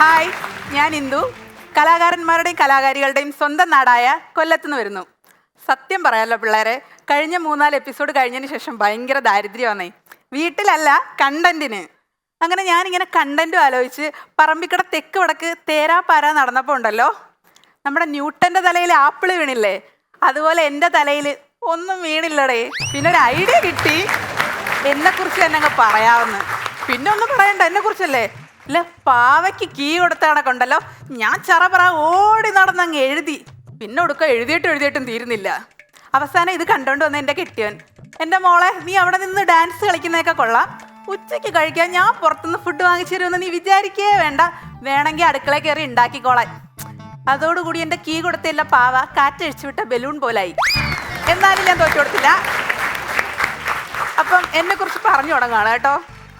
Hi, ഞാൻ ഇന്ദു. കലാകാരന്മാരുടെയും കലാകാരികളുടെയും സ്വന്തം നാടായ കൊല്ലത്തുനിന്ന് വരുന്നു. സത്യം പറയാമല്ലോ പിള്ളേരെ, കഴിഞ്ഞ 3-4 എപ്പിസോഡ് കഴിഞ്ഞതിന് ശേഷം ഭയങ്കര ദാരിദ്ര്യമാണേ. വീട്ടിലല്ല, കണ്ടന്റിന്. അങ്ങനെ ഞാനിങ്ങനെ കണ്ടന്റും ആലോചിച്ച് പറമ്പിക്കട തെക്ക് വടക്ക് തേരാപ്പാര നടന്നപ്പോൾ ഉണ്ടല്ലോ, നമ്മുടെ ന്യൂട്ടൻ്റെ തലയിൽ ആപ്പിള് വീണില്ലേ, അതുപോലെ എൻ്റെ തലയിൽ ഒന്നും വീണില്ലടേ. പിന്നെ ഒരു ഐഡിയ കിട്ടി, എന്നെക്കുറിച്ച് തന്നെ അങ്ങ് പറയാമെന്ന്. പിന്നെ ഒന്നും പറയണ്ട, എന്നെക്കുറിച്ചല്ലേ. ഇല്ല, പാവയ്ക്ക് കീ കൊടുത്ത കണക്കുണ്ടല്ലോ, ഞാൻ ചറപറ ഓടി നടന്നങ്ങ് എഴുതി. പിന്നെ ഒടുക്കം എഴുതിയിട്ടും തീരുന്നില്ല. അവസാനം ഇത് കണ്ടോണ്ട് വന്ന എൻ്റെ കെട്ടിയവൻ, എൻ്റെ മോളെ നീ അവിടെ നിന്ന് ഡാൻസ് കളിക്കുന്നതൊക്കെ കൊള്ളാം, ഉച്ചയ്ക്ക് കഴിക്കാൻ ഞാൻ പുറത്തുനിന്ന് ഫുഡ് വാങ്ങിച്ചു തരുമെന്ന് നീ വിചാരിക്കേ വേണ്ട, വേണമെങ്കിൽ അടുക്കളയിൽ കയറി ഉണ്ടാക്കിക്കോളാൻ. അതോടുകൂടി എൻ്റെ കീ കൊടുത്തില്ല പാവ കാറ്റഴിച്ചു വിട്ട ബലൂൺ പോലായി. എന്നാലും ഞാൻ തോറ്റു കൊടുത്തില്ല. അപ്പം എന്നെക്കുറിച്ച് പറഞ്ഞു തുടങ്ങുകയാണ് കേട്ടോ.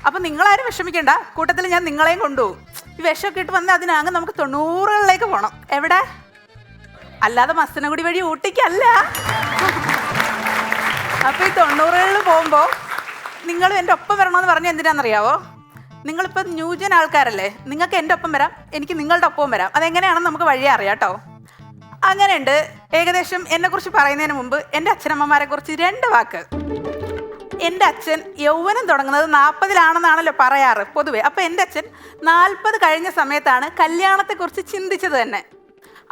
അപ്പം നിങ്ങളാരും വിഷമിക്കേണ്ട, കൂട്ടത്തിൽ ഞാൻ നിങ്ങളെയും കൊണ്ടുപോകും. ഈ വിഷമൊക്കെ ഇട്ട് വന്നാൽ അതിനങ്ങ് നമുക്ക് 90കളിലേക്ക് പോകണം. എവിടെ? അല്ലാതെ മസനഗുടി വഴി ഊട്ടിക്കല്ല. അപ്പോൾ ഈ 90കളിൽ പോകുമ്പോൾ നിങ്ങളും എൻ്റെ ഒപ്പം വരണമെന്ന് പറഞ്ഞാൽ എന്തിനാണെന്നറിയാവോ? നിങ്ങളിപ്പോൾ ന്യൂജൻ ആൾക്കാരല്ലേ, നിങ്ങൾക്ക് എൻ്റെ ഒപ്പം വരാം, എനിക്ക് നിങ്ങളുടെ ഒപ്പവും വരാം. അതെങ്ങനെയാണെന്ന് നമുക്ക് വഴിയെ അറിയാം കേട്ടോ. അങ്ങനെയുണ്ട്. ഏകദേശം എന്നെക്കുറിച്ച് പറയുന്നതിന് മുമ്പ് എൻ്റെ അച്ഛനമ്മമാരെ കുറിച്ച് 2 വാക്ക്. എൻ്റെ അച്ഛൻ യൗവനം തുടങ്ങുന്നത് 40-ലാണെന്നാണല്ലോ പറയാറ് പൊതുവെ. അപ്പോൾ എൻ്റെ അച്ഛൻ 40 കഴിഞ്ഞ സമയത്താണ് കല്യാണത്തെക്കുറിച്ച് ചിന്തിച്ചത് തന്നെ.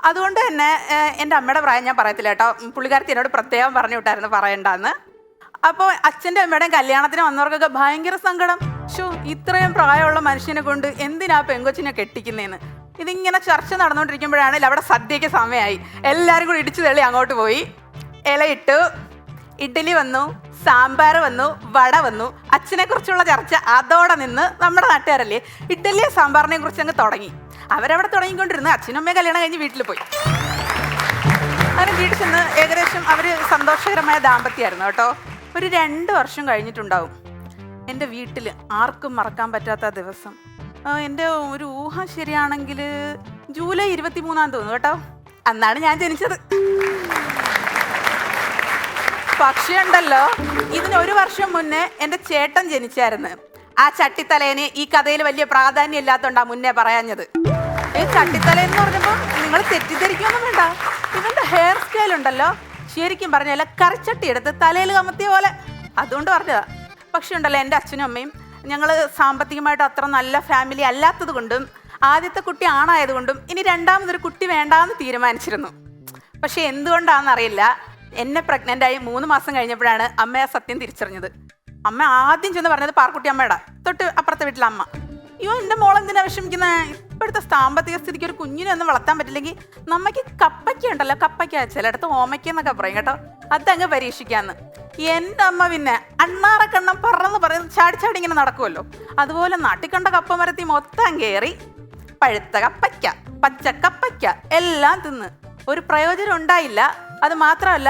അതുകൊണ്ട് തന്നെ എൻ്റെ അമ്മയുടെ പ്രായം ഞാൻ പറയത്തില്ല കേട്ടോ, പുള്ളിക്കാരത്തി എന്നോട് പ്രത്യേകം പറഞ്ഞു വിട്ടായിരുന്നു പറയണ്ടെന്ന്. അപ്പോൾ അച്ഛൻ്റെ അമ്മയുടെയും കല്യാണത്തിന് വന്നവർക്കൊക്കെ ഭയങ്കര സങ്കടം. ഇത്രയും പ്രായമുള്ള മനുഷ്യനെ കൊണ്ട് എന്തിനാ പെങ്കൊച്ചിനെ കെട്ടിക്കുന്നതെന്ന്. ഇതിങ്ങനെ ചർച്ച നടന്നുകൊണ്ടിരിക്കുമ്പോഴാണ് അവിടെ സദ്യയ്ക്ക് സമയമായി. എല്ലാവരും കൂടി ഇടിച്ചു തള്ളി അങ്ങോട്ട് പോയി. ഇലയിട്ടു, ഇഡ്ഡലി വന്നു, സാമ്പാർ വന്നു, വട വന്നു. അച്ഛനെ കുറിച്ചുള്ള ചർച്ച അതോടെ നിന്ന് നമ്മുടെ നാട്ടുകാരല്ലേ ഇഡ്ഡലിയെ സാമ്പാറിനെ കുറിച്ച് അങ്ങ് തുടങ്ങി. അവരവിടെ തുടങ്ങിക്കൊണ്ടിരുന്നു. അച്ഛനും അമ്മയും കല്യാണം കഴിഞ്ഞ് വീട്ടിൽ പോയി. അങ്ങനെ വീട്ടിൽ ചെന്ന് ഏകദേശം അവർ സന്തോഷകരമായ ദാമ്പത്യമായിരുന്നു കേട്ടോ. ഒരു 2 വർഷം കഴിഞ്ഞിട്ടുണ്ടാവും. എൻ്റെ വീട്ടിൽ ആർക്കും മറക്കാൻ പറ്റാത്ത ദിവസം, എൻ്റെ ഒരു ഊഹം ശരിയാണെങ്കിൽ ജൂലൈ 23 തോന്നുന്നു കേട്ടോ. അന്നാണ് ഞാൻ ജനിച്ചത്. പക്ഷേ ഉണ്ടല്ലോ, ഇതിന് 1 വർഷം മുന്നേ എൻ്റെ ചേട്ടൻ ജനിച്ചായിരുന്നു. ആ ചട്ടിത്തലേന് ഈ കഥയിൽ വലിയ പ്രാധാന്യം ഇല്ലാത്തതുകൊണ്ടാണ് മുന്നേ പറയാഞ്ഞത്. ഈ ചട്ടിത്തലേന്ന് പറഞ്ഞപ്പോൾ നിങ്ങൾ തെറ്റിദ്ധരിക്കൊന്നും വേണ്ട. ഇവൻ്റെ ഹെയർ സ്റ്റൈൽ ഉണ്ടല്ലോ, ശരിക്കും പറഞ്ഞാൽ കറിച്ചട്ടി എടുത്ത് തലയിൽ കമത്തിയ പോലെ, അതുകൊണ്ട് പറഞ്ഞതാ. പക്ഷേ ഉണ്ടല്ലോ, എൻ്റെ അച്ഛനും അമ്മയും ഞങ്ങൾ സാമ്പത്തികമായിട്ട് അത്ര നല്ല ഫാമിലി അല്ലാത്തത് കൊണ്ടും ആദ്യത്തെ കുട്ടി ആണായതുകൊണ്ടും ഇനി രണ്ടാമതൊരു കുട്ടി വേണ്ടാന്ന് തീരുമാനിച്ചിരുന്നു. പക്ഷെ എന്തുകൊണ്ടാണെന്നറിയില്ല, എന്നെ പ്രഗ്നൻ്റായി 3 മാസം കഴിഞ്ഞപ്പോഴാണ് അമ്മയെ സത്യം തിരിച്ചറിഞ്ഞത്. അമ്മ ആദ്യം ചെന്ന് പറഞ്ഞത് പാർക്കുട്ടി അമ്മയുടെ തൊട്ട് അപ്പുറത്തെ വീട്ടിലെ അമ്മ. അയ്യോ, എൻ്റെ മോളെന്തിനാ വിഷമിക്കുന്നത്, ഇപ്പോഴത്തെ സാമ്പത്തിക സ്ഥിതിക്ക് ഒരു കുഞ്ഞിനെ ഒന്നും വളർത്താൻ പറ്റില്ലെങ്കിൽ നമുക്ക് കപ്പയ്ക്ക ഉണ്ടല്ലോ, കപ്പയ്ക്ക ചിലയിടത്ത് ഓമയ്ക്കെന്നൊക്കെ പറയും കേട്ടോ, അതങ്ങ് പരീക്ഷിക്കാന്ന്. എൻ്റെ അമ്മ പിന്നെ അണ്ണാറക്കണ്ണം പറയുന്നത് ചാടി ഇങ്ങനെ നടക്കുമല്ലോ, അതുപോലെ നാട്ടിക്കണ്ട കപ്പ മരത്തി മൊത്തം കയറി പഴുത്ത കപ്പയ്ക്ക, പച്ചക്കപ്പയ്ക്ക എല്ലാം തിന്ന് ഒരു പ്രയോജനം ഉണ്ടായില്ല. അത് മാത്രമല്ല,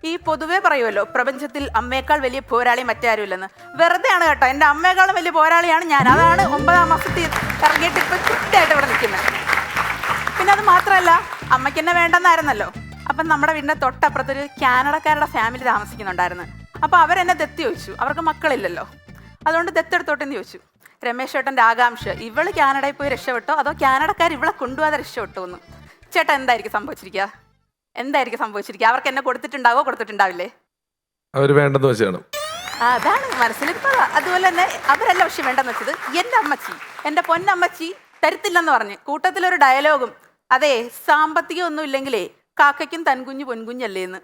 ഈ പൊതുവേ പറയുമല്ലോ പ്രപഞ്ചത്തിൽ അമ്മയേക്കാൾ വലിയ പോരാളി മറ്റാരുമില്ലെന്ന്. വെറുതെയാണ് കേട്ടോ, എൻ്റെ അമ്മയെക്കാളും വലിയ പോരാളിയാണ് ഞാൻ. അതാണ് 9-ാം മാസത്തിൽ ഇറങ്ങിയിട്ട് ഇപ്പോൾ കൃത്യമായിട്ട് ഇവിടെ നിൽക്കുന്നത്. പിന്നെ അത് മാത്രമല്ല, അമ്മയ്ക്ക് എന്നെ വേണ്ടെന്നായിരുന്നല്ലോ. അപ്പം നമ്മുടെ വീടിൻ്റെ തൊട്ടപ്പുറത്തൊരു കാനഡക്കാരുടെ ഫാമിലി താമസിക്കുന്നുണ്ടായിരുന്നു. അപ്പോൾ അവരെന്നെ ദത്ത് ചോദിച്ചു, അവർക്ക് മക്കളില്ലല്ലോ, അതുകൊണ്ട് ദത്തെടുത്തോട്ടെന്ന് ചോദിച്ചു. രമേശ് ചേട്ടൻ്റെ ആകാംക്ഷ, ഇവള് കാനഡയിൽ പോയി രക്ഷപ്പെട്ടോ അതോ കാനഡക്കാർ ഇവളെ കൊണ്ടുപോകാതെ രക്ഷപ്പെട്ടോ എന്ന്. ചേട്ടാ എന്തായിരിക്കും സംഭവിച്ചിരിക്കുക? അവർക്ക് എന്നെ കൊടുത്തിട്ടുണ്ടാവില്ലേ? അവർ വേണ്ടെന്ന് വെച്ചാണ്. അതാണ് മനസ്സിലിപ്പോൾ. അതുപോലെ തന്നെ അവരല്ല പക്ഷെ വേണ്ടെന്ന് വെച്ചത് എൻ്റെ അമ്മച്ചി, എൻ്റെ പൊന്നമ്മച്ചി തരത്തില്ലെന്ന് പറഞ്ഞ് കൂട്ടത്തിലൊരു ഡയലോഗും, അതെ സാമ്പത്തികം ഒന്നും ഇല്ലെങ്കിലേ കാക്കയ്ക്കും തൻകുഞ്ഞ് പൊൻകുഞ്ഞല്ലേന്ന്.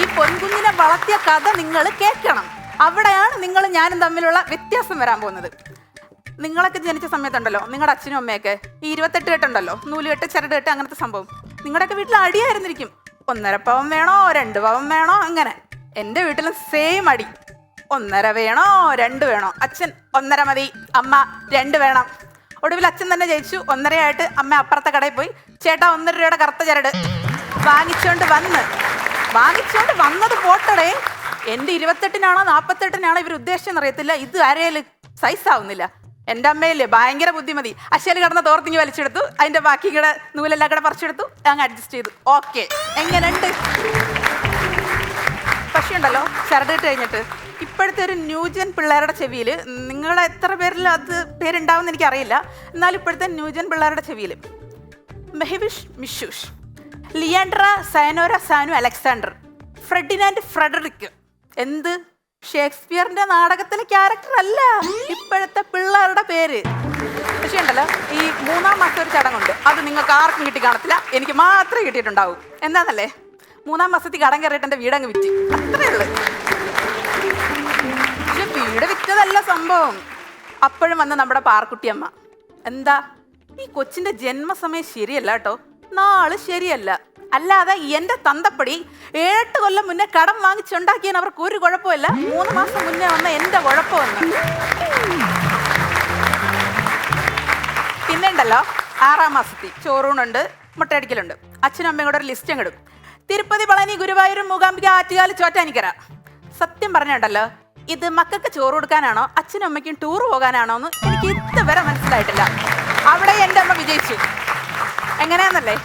ഈ പൊൻകുഞ്ഞിനെ വളർത്തിയ കഥ നിങ്ങൾ കേൾക്കണം. അവിടെയാണ് നിങ്ങൾ ഞാനും തമ്മിലുള്ള വ്യത്യാസം വരാൻ പോകുന്നത്. നിങ്ങളൊക്കെ ജനിച്ച സമയത്തുണ്ടല്ലോ, നിങ്ങളുടെ അച്ഛനും അമ്മയൊക്കെ ഈ 28 കെട്ടുണ്ടല്ലോ, നൂലുകെട്ട്, ചരട് കെട്ട്, അങ്ങനത്തെ സംഭവം നിങ്ങളുടെയൊക്കെ വീട്ടിൽ അടിയായിരുന്നിരിക്കും. 1.5 പവൻ വേണോ, 2 പവൻ വേണോ, അങ്ങനെ. എൻ്റെ വീട്ടിലും സെയിം അടി. 1.5 വേണോ, 2 വേണോ, അച്ഛൻ 1.5 മതി, അമ്മ 2 വേണം. ഒടുവിൽ അച്ഛൻ തന്നെ ജയിച്ചു. 1.5 ആയിട്ട് അമ്മ അപ്പുറത്തെ കടയിൽ പോയി, ചേട്ടാ 1.5 രൂപയുടെ കറുത്ത ചരട് വാങ്ങിച്ചോണ്ട് വന്നത് പോട്ടടേ. എൻ്റെ 28-നാണോ 48-നാണോ ഇവർ ഉദ്ദേശിച്ചെന്നറിയത്തില്ല, ഇത് ആരെയും സൈസ് ആവുന്നില്ല. എൻ്റെ അമ്മയില്ലേ ഭയങ്കര ബുദ്ധിമതി, അശ്ശേല് കിടന്ന തോർത്തിങ്ങി വലിച്ചെടുത്തു, അതിൻ്റെ ബാക്കി കൂടെ നൂലെല്ലാം കൂടെ പറിച്ചെടുത്തു, അങ്ങ് അഡ്ജസ്റ്റ് ചെയ്തു. ഓക്കെ, എങ്ങനെയുണ്ട്? പക്ഷേ ഉണ്ടല്ലോ, ചരട് ഇട്ട് കഴിഞ്ഞിട്ട് ഇപ്പോഴത്തെ ഒരു ന്യൂജൻ പിള്ളേരുടെ ചെവിയിൽ, നിങ്ങളെ എത്ര പേരിൽ അത് പേരുണ്ടാവുമെന്ന് എനിക്കറിയില്ല, എന്നാൽ ഇപ്പോഴത്തെ ന്യൂജൻ പിള്ളേരുടെ ചെവിയിൽ മെഹവിഷ് മിഷൂഷ്, Liandra Sayanora Sanu Alexander, Ferdinand Frederick. എന്ത് ഷേക്സ്പിയറിന്റെ നാടകത്തിലെ ക്യാരക്ടർ അല്ല, ഇപ്പോഴത്തെ പിള്ളേരുടെ പേര്. പക്ഷേ ഉണ്ടല്ലോ, ഈ 3-ാം മാസം ഒരു ചടങ്ങുണ്ട്, അത് നിങ്ങൾക്ക് ആർക്കും കിട്ടി കാണത്തില്ല, എനിക്ക് മാത്രമേ കിട്ടിയിട്ടുണ്ടാവും. എന്താന്നല്ലേ, 3-ാം മാസത്തിൽ കടം കയറിയിട്ട് എൻ്റെ വീടങ്ങ് വിറ്റ്, അത്രേ ഉള്ളു. പക്ഷെ വീട് വിറ്റതല്ല സംഭവം. അപ്പോഴും വന്ന് നമ്മുടെ പാർക്കുട്ടിയമ്മ, എന്താ ഈ കൊച്ചിന്റെ ജന്മസമയം ശരിയല്ല കേട്ടോ, നാള് ശരിയല്ല, അല്ലാതെ എന്റെ തന്തപ്പടി 7-8 കൊല്ലം മുന്നേ കടം വാങ്ങിച്ചുണ്ടാക്കിയാൽ അവർക്ക് ഒരു കുഴപ്പമില്ല, 3 മാസം മുന്നേ വന്ന എന്റെ കുഴപ്പമൊന്നും. പിന്നെ ഉണ്ടല്ലോ, 6-ാം മാസത്തിൽ ചോറൂണുണ്ട്, മുട്ടയടിക്കലുണ്ട്. അച്ഛനും അമ്മയും കൂടെ ഒരു ലിസ്റ്റ് അങ്ങ് ഇടും. തിരുപ്പതി, പളനി, ഗുരുവായൂർ, മൂകാംബിക, ആറ്റുകാൽ, ചോറ്റാനിക്കര. സത്യം പറഞ്ഞുണ്ടല്ലോ, ഇത് മക്കൾക്ക് ചോറ് കൊടുക്കാനാണോ അച്ഛനും അമ്മയ്ക്കും ടൂർ പോകാനാണോ എന്ന് എനിക്ക് ഇതുവരെ മനസ്സിലായിട്ടില്ല. അവിടെ എൻ്റെ അമ്മ വിജയിച്ചു. എങ്ങനെയാന്നല്ലേ,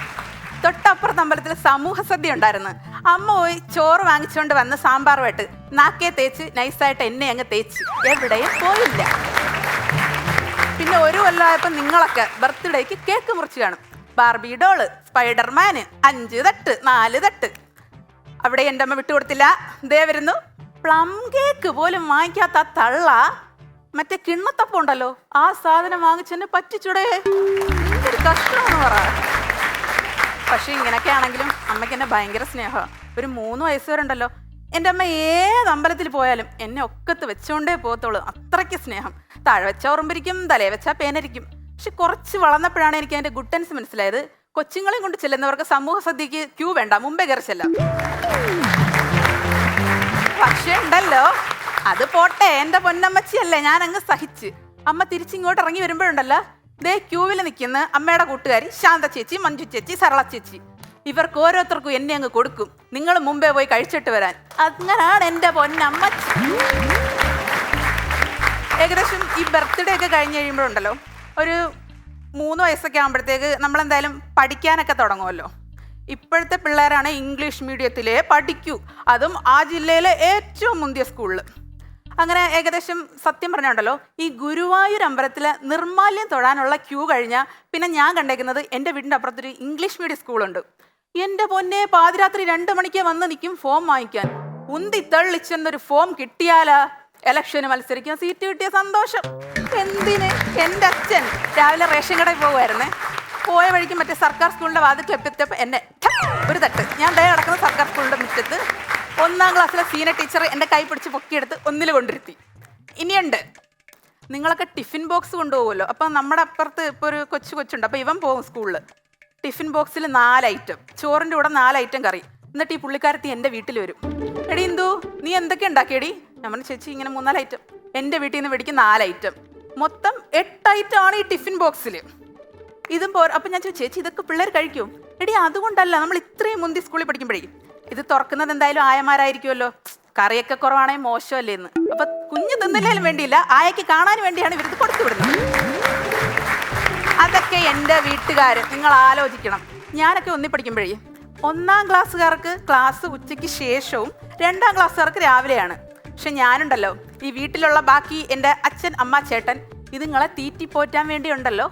തൊട്ടപ്പുറത്ത് അമ്പലത്തിൽ സമൂഹ സദ്യ ഉണ്ടായിരുന്നു. അമ്മ പോയി ചോറ് വാങ്ങിച്ചുകൊണ്ട് വന്ന് സാമ്പാറുമായിട്ട് നാക്കേ തേച്ച് നൈസായിട്ട് എന്നെ അങ്ങ് തേച്ച്, എവിടെയും പോയില്ല. പിന്നെ ഒരു കൊല്ലമായപ്പോൾ നിങ്ങളൊക്കെ ബർത്ത്ഡേക്ക് കേക്ക് മുറിച്ച് കാണും. ബാർബി ഡോള്, സ്പൈഡർമാന്, 5 തട്ട് 4 തട്ട്. അവിടെ എൻ്റെ അമ്മ വിട്ടുകൊടുത്തില്ല. ദേ വരുന്നു, പ്ലം കേക്ക് പോലും വാങ്ങിക്കാത്ത തള്ള മറ്റേ കിണ്ണത്തപ്പം ഉണ്ടല്ലോ, ആ സാധനം വാങ്ങിച്ചെന്നെ പറ്റിച്ചൂടെ, എന്തൊരു കഷ്ടമാണെന്ന് പറ. പക്ഷെ ഇങ്ങനെയൊക്കെ ആണെങ്കിലും അമ്മയ്ക്ക് എന്നെ ഭയങ്കര സ്നേഹമാണ്. ഒരു 3 വയസ്സ് വരെ ഉണ്ടല്ലോ, എൻ്റെ അമ്മ ഏത് അമ്പലത്തിൽ പോയാലും എന്നെ ഒക്കത്ത് വെച്ചോണ്ടേ പോകത്തുള്ളൂ, അത്രയ്ക്ക് സ്നേഹം. താഴെ വെച്ച ഓർമ്പിരിക്കും, തലയെ വെച്ചാൽ പേനരിക്കും. പക്ഷെ കുറച്ച് വളർന്നപ്പോഴാണ് എനിക്ക് അതിൻ്റെ ഗുഡൻസ് മനസ്സിലായത്. കൊച്ചുങ്ങളെയും കൊണ്ട് ചെല്ലുന്നവർക്ക് സമൂഹ സദ്യക്ക് ക്യൂ വേണ്ട, മുമ്പേ കയറി ചെല്ലാം. പക്ഷെ ഉണ്ടല്ലോ, അത് പോട്ടെ, എൻ്റെ പൊന്നമ്മച്ചിയല്ലേ, ഞാൻ അങ്ങ് സഹിച്ച്. അമ്മ തിരിച്ചിങ്ങോട്ട് ഇറങ്ങി വരുമ്പോഴുണ്ടല്ലോ, ദേ ക്യൂവിൽ നിൽക്കുന്ന അമ്മയുടെ കൂട്ടുകാരി ശാന്ത ചേച്ചി, മഞ്ജു ചേച്ചി, സരള ചേച്ചി, ഇവർക്ക് ഓരോരുത്തർക്കും എന്നെ അങ്ങ് കൊടുക്കും, നിങ്ങൾ മുമ്പേ പോയി കഴിച്ചിട്ട് വരാൻ. അങ്ങനാണ് എൻ്റെ പൊന്നമ്മച്ചി. ഏകദേശം ഈ ബർത്ത്ഡേ ഒക്കെ കഴിഞ്ഞ് കഴിയുമ്പോഴുണ്ടല്ലോ, ഒരു 3 വയസ്സൊക്കെ ആകുമ്പോഴത്തേക്ക് നമ്മളെന്തായാലും പഠിക്കാനൊക്കെ തുടങ്ങുമല്ലോ. ഇപ്പോഴത്തെ പിള്ളേരാണ് ഇംഗ്ലീഷ് മീഡിയത്തിലേ പഠിക്കൂ, അതും ആ ജില്ലയിലെ ഏറ്റവും മുന്തിയ സ്കൂളിൽ. അങ്ങനെ ഏകദേശം സത്യം പറഞ്ഞുണ്ടല്ലോ, ഈ ഗുരുവായൂർ അമ്പലത്തിലെ നിർമ്മാല്യം തൊഴാനുള്ള ക്യൂ കഴിഞ്ഞാൽ പിന്നെ ഞാൻ കണ്ടേക്കുന്നത് എൻ്റെ വീടിൻ്റെ അപ്പുറത്തൊരു ഇംഗ്ലീഷ് മീഡിയം സ്കൂളുണ്ട്. എൻ്റെ പൊന്നെ, പാതിരാത്രി 2 മണിക്ക് വന്ന് നിൽക്കും ഫോം വാങ്ങിക്കാൻ. ഉന്തി തള്ളിച്ചെന്നൊരു ഫോം കിട്ടിയാലാ ഇലക്ഷന് മത്സരിക്കാൻ സീറ്റ് കിട്ടിയ സന്തോഷം. എന്തിന്, എൻ്റെ അച്ഛൻ രാവിലെ റേഷൻ കടയിൽ പോകുമായിരുന്നേ, പോയ വഴിക്ക് മറ്റേ സർക്കാർ സ്കൂളിൻ്റെ വാതിൽ എത്തിയപ്പോൾ എന്നെ ഒരു തട്ട്, ഞാൻ ദയ കിടക്കുന്ന സർക്കാർ സ്കൂളിൻ്റെ മുറ്റത്ത് 1-ാം ക്ലാസ്സിലെ സീനിയർ ടീച്ചർ എൻ്റെ കൈ പിടിച്ച് പൊക്കിയെടുത്ത് 1-ൽ കൊണ്ടിരുത്തി. ഇനിയുണ്ട്, നിങ്ങളൊക്കെ ടിഫിൻ ബോക്സ് കൊണ്ടുപോകുമല്ലോ. അപ്പം നമ്മുടെ അപ്പുറത്ത് ഇപ്പോൾ ഒരു കൊച്ചുണ്ട്, അപ്പോൾ ഇവൻ പോകും സ്കൂളിൽ. ടിഫിൻ ബോക്സിൽ 4 ഐറ്റം, ചോറിൻ്റെ കൂടെ 4 ഐറ്റം കറി. എന്നിട്ട് ഈ പുള്ളിക്കാരത്തി എൻ്റെ വീട്ടിൽ വരും. എടി ഇന്ദു, നീ എന്തൊക്കെ ഉണ്ടാക്കിയടി? നമ്മൾ ചേച്ചി ഇങ്ങനെ 3-4 ഐറ്റം, എൻ്റെ വീട്ടിൽ നിന്ന് മേടിക്കും 4 ഐറ്റം, മൊത്തം 8 ഐറ്റം ആണ് ഈ ടിഫിൻ ബോക്സിൽ. ഇതും അപ്പം ഞാൻ ചോദിച്ചു, ചേച്ചി ഇതൊക്കെ പിള്ളേർ കഴിക്കും? എടി അതുകൊണ്ടല്ല, നമ്മൾ ഇത്രയും മുന്തി സ്കൂളിൽ പഠിക്കുമ്പോഴേ ഇത് തുറക്കുന്നത് എന്തായാലും ആയമാരായിരിക്കുമല്ലോ, കറിയൊക്കെ കുറവാണെങ്കിൽ മോശമല്ലേ എന്ന്. അപ്പം കുഞ്ഞ് തിന്നില്ലേലും വേണ്ടിയില്ല, ആയക്ക് കാണാൻ വേണ്ടിയാണ് ഇവരിത് കൊടുത്തു വിടുന്നത്. അതൊക്കെ എൻ്റെ വീട്ടുകാർ നിങ്ങൾ ആലോചിക്കണം. ഞാനൊക്കെ 1-ൽ പഠിക്കുമ്പോഴേ 1-ാം ക്ലാസ്സുകാർക്ക് ക്ലാസ് ഉച്ചയ്ക്ക് ശേഷവും 2-ാം ക്ലാസ്സുകാർക്ക് രാവിലെയാണ്. പക്ഷെ ഞാനുണ്ടല്ലോ, ഈ വീട്ടിലുള്ള ബാക്കി എൻ്റെ അച്ഛൻ, അമ്മ, ചേട്ടൻ ഇത് നിങ്ങളെ തീറ്റിപ്പോറ്റാൻ വേണ്ടിയുണ്ടല്ലോ,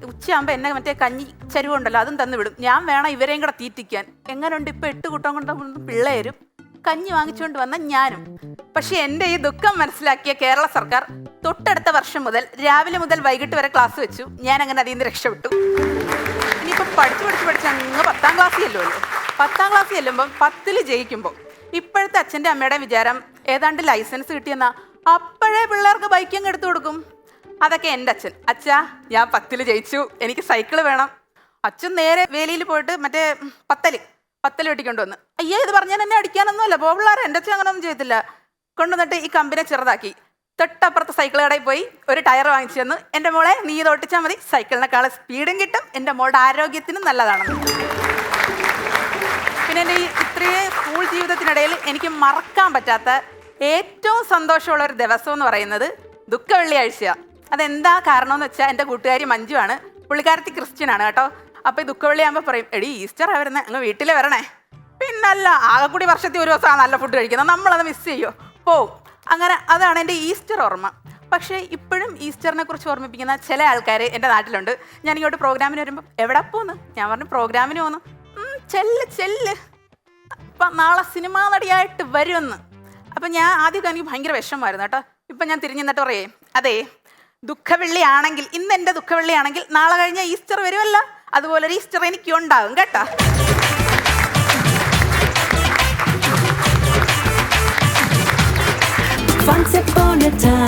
ഉച്ചയാകുമ്പോൾ എന്നെ മറ്റേ കഞ്ഞി ചരുവുണ്ടല്ലോ അതും തന്നു വിടും. ഞാൻ വേണം ഇവരെയും കൂടെ തീറ്റിക്കാൻ. എങ്ങനെയുണ്ട് ഇപ്പോൾ 8 കൂട്ടം കൊണ്ട് പിള്ളേരും കഞ്ഞി വാങ്ങിച്ചുകൊണ്ട് വന്ന ഞാനും. പക്ഷെ എൻ്റെ ഈ ദുഃഖം മനസ്സിലാക്കിയ കേരള സർക്കാർ തൊട്ടടുത്ത വർഷം മുതൽ രാവിലെ മുതൽ വൈകിട്ട് വരെ ക്ലാസ് വെച്ചു. ഞാൻ അങ്ങനെ അതിൽ നിന്ന് രക്ഷപ്പെട്ടു. ഇനിയിപ്പം പഠിച്ച് അങ്ങ് 10-ാം ക്ലാസ്സിൽ ചെല്ലുമല്ലോ. 10-ാം ക്ലാസ്സിൽ ചെല്ലുമ്പം 10-ൽ ജയിക്കുമ്പോൾ ഇപ്പോഴത്തെ അച്ഛൻ്റെ അമ്മയുടെ വിചാരം ഏതാണ്ട് ലൈസൻസ് കിട്ടിയെന്നാ. അപ്പോഴേ പിള്ളേർക്ക് ബൈക്കങ്ങ് എടുത്തു കൊടുക്കും. അതൊക്കെ എൻ്റെ അച്ഛൻ, അച്ഛാ ഞാൻ 10-ൽ ജയിച്ചു, എനിക്ക് സൈക്കിള് വേണം. അച്ഛൻ നേരെ വേലിയിൽ പോയിട്ട് മറ്റേ പത്തൽ വെട്ടിക്കൊണ്ടുവന്ന്, അയ്യോ ഇത് പറഞ്ഞാൽ എന്നെ അടിക്കാനൊന്നുമല്ല, പോപിള്ളാരെ എൻ്റെ അച്ഛൻ അങ്ങനെയൊന്നും ചെയ്യത്തില്ല. കൊണ്ടുവന്നിട്ട് ഈ കമ്പിനെ ചെറുതാക്കി തൊട്ടപ്പുറത്ത് സൈക്കിൾ കടയിൽ പോയി ഒരു ടയർ വാങ്ങിച്ചു തന്നു. എൻ്റെ മോളെ നീ ഇത് ഒട്ടിച്ചാൽ മതി, സൈക്കിളിനേക്കാൾ സ്പീഡും കിട്ടും, എൻ്റെ മോളുടെ ആരോഗ്യത്തിനും നല്ലതാണെന്ന്. പിന്നെ എൻ്റെ ഈ ഇത്രയും സ്കൂൾ ജീവിതത്തിനിടയിൽ എനിക്ക് മറക്കാൻ പറ്റാത്ത ഏറ്റവും സന്തോഷമുള്ള ഒരു ദിവസം എന്ന് പറയുന്നത് ദുഃഖ വെള്ളിയാഴ്ചയാണ്. അതെന്താ കാരണം എന്ന് വെച്ചാൽ എൻ്റെ കൂട്ടുകാരി മഞ്ജു ആണ്, പുള്ളിക്കാരത്തി ക്രിസ്ത്യനാണ് കേട്ടോ. അപ്പോൾ ഈ ദുഃഖവെള്ളിയാകുമ്പോൾ പറയും, എടി ഈസ്റ്ററാണ് വരുന്നത്, അങ്ങ് വീട്ടിൽ വരണേ. പിന്നല്ല, ആകെ കൂടി വർഷത്തിൽ ഒരു ദിവസമാണ് നല്ല ഫുഡ് കഴിക്കുന്നത്, നമ്മളത് മിസ് ചെയ്യുമോ? പോവും. അങ്ങനെ അതാണ് എൻ്റെ ഈസ്റ്റർ ഓർമ്മ. പക്ഷേ ഇപ്പോഴും ഈസ്റ്ററിനെ കുറിച്ച് ഓർമ്മിപ്പിക്കുന്ന ചില ആൾക്കാർ എൻ്റെ നാട്ടിലുണ്ട്. ഞാൻ ഇങ്ങോട്ട് പ്രോഗ്രാമിന് വരുമ്പോൾ എവിടെ പോന്ന്, ഞാൻ പറഞ്ഞു പ്രോഗ്രാമിന് പോന്നു. ചെല്ല് അപ്പം നാളെ സിനിമാ നടിയായിട്ട് വരുമെന്ന്. അപ്പം ഞാൻ ആദ്യമൊക്കെ എനിക്ക് ഭയങ്കര വിഷമമായിരുന്നു കേട്ടോ. ഇപ്പം ഞാൻ തിരിഞ്ഞു നിന്നിട്ട് പറയേ, അതെ ദുഃഖവെള്ളിയാണെങ്കിൽ, ഇന്ന് എൻ്റെ ദുഃഖവെള്ളിയാണെങ്കിൽ നാളെ കഴിഞ്ഞ ഈസ്റ്റർ വരുമല്ലോ, അതുപോലെ ഒരു ഈസ്റ്റർ എനിക്കും ഉണ്ടാകും കേട്ടോ. Once upon a time